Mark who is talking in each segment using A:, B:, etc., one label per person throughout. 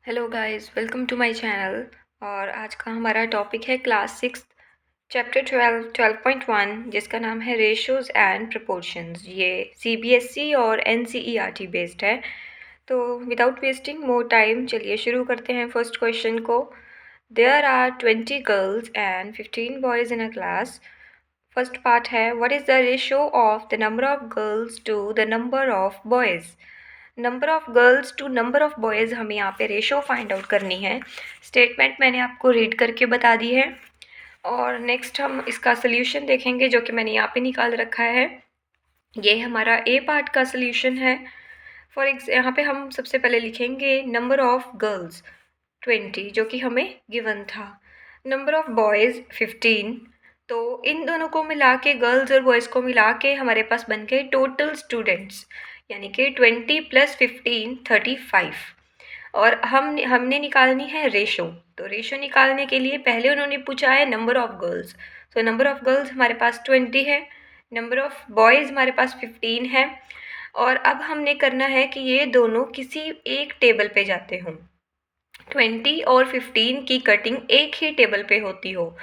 A: Hello guys, welcome to my channel. और आज का हमारा टॉपिक है क्लास 6 चैप्टर 12.1 जिसका नाम है रेशोज़ एंड प्रपोर्शंस। ये सीबीएसई और एनसीईआरटी बेस्ड है। तो विदाउट वेस्टिंग मोर टाइम चलिए शुरू करते हैं फर्स्ट क्वेश्चन को। There are 20 girls and 15 boys in a class. First part है, what is the ratio of the number of girls to the number of boys. Number of girls to number of boys हमें यहाँ पे ratio find out करनी है। Statement मैंने आपको read करके बता दी है और नेक्स्ट हम इसका सोल्यूशन देखेंगे जो कि मैंने यहाँ पे निकाल रखा है। ये हमारा ए पार्ट का सोल्यूशन है। यहाँ पे हम सबसे पहले लिखेंगे नंबर ऑफ गर्ल्स 20 जो कि हमें गिवन था, नंबर ऑफ बॉयज़ 15। तो इन दोनों को मिला के, गर्ल्स और बॉयज़ को मिला के हमारे पास बन गए टोटल स्टूडेंट्स, यानी कि 20 + 15 35। और हमने निकालनी है रेशो। तो रेशो निकालने के लिए पहले उन्होंने पूछा है नंबर ऑफ गर्ल्स। तो नंबर ऑफ गर्ल्स हमारे पास 20 है, नंबर ऑफ बॉयज़ हमारे पास 15 है। और अब हमने करना है कि ये दोनों किसी एक टेबल पे जाते हों। 20 और 15 की कटिंग एक ही टेबल पे होती हो।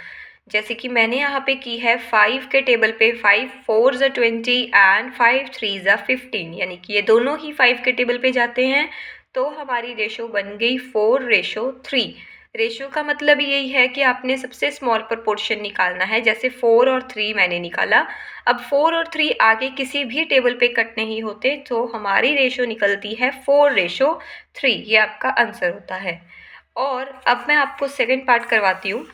A: जैसे कि मैंने यहाँ पे की है 5 के टेबल पे, 5 4 ज़ा 20 एंड 5 3 ज़ा 15, यानी कि ये दोनों ही 5 के टेबल पे जाते हैं। तो हमारी रेशो बन गई 4:3। रेशो का मतलब यही है कि आपने सबसे स्मॉल प्रपोर्शन निकालना है। जैसे 4 और 3 मैंने निकाला, अब 4 और 3 आगे किसी भी टेबल पे कट नहीं होते, तो हमारी रेशो निकलती है 4:3। ये आपका आंसर होता है। और अब मैं आपको सेकंड पार्ट करवाती हूँ।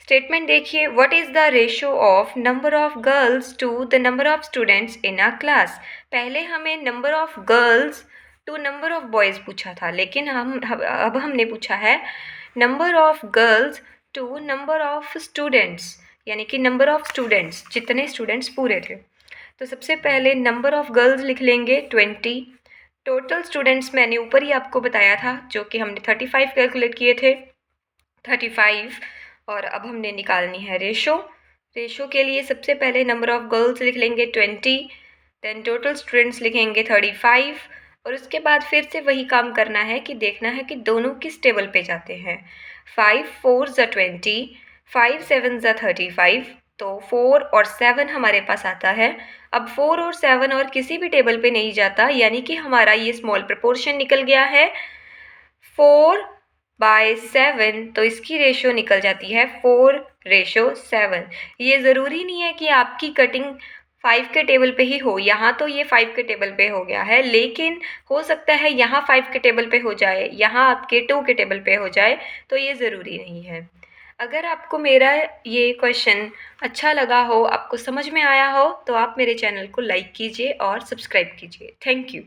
A: स्टेटमेंट देखिए, what is the ratio of number of girls to the number of students in a class. पहले हमें number of girls to number of boys पूछा था, लेकिन अब हमने पूछा है number of girls to number of students, यानी कि नंबर ऑफ स्टूडेंट्स, जितने स्टूडेंट्स पूरे थे। तो सबसे पहले नंबर ऑफ गर्ल्स लिख लेंगे 20। टोटल स्टूडेंट्स मैंने ऊपर ही आपको बताया था, जो कि हमने 35 कैलकुलेट किए थे, 35। और अब हमने निकालनी है रेशो। रेशो के लिए सबसे पहले नंबर ऑफ गर्ल्स लिख लेंगे 20, देन टोटल स्टूडेंट्स लिखेंगे 35। और उसके बाद फिर से वही काम करना है कि देखना है कि दोनों किस टेबल पे जाते हैं। 5 4 ज़ा 20, 5 7 ज़ा 35। तो 4 और 7 हमारे पास आता है। अब 4 और 7 और किसी भी टेबल पे नहीं जाता, यानी कि हमारा ये स्मॉल प्रपोर्शन निकल गया है 4/7। तो इसकी रेशो निकल जाती है 4:7। ये ज़रूरी नहीं है कि आपकी कटिंग 5 के टेबल पे ही हो। यहाँ तो ये 5 के टेबल पे हो गया है, लेकिन हो सकता है यहाँ 5 के टेबल पे हो जाए, यहाँ आपके 2 के टेबल पे हो जाए। तो ये ज़रूरी नहीं है। अगर आपको मेरा ये क्वेश्चन अच्छा लगा हो, आपको समझ में आया हो, तो आप मेरे चैनल को लाइक कीजिए और सब्सक्राइब कीजिए। Thank you.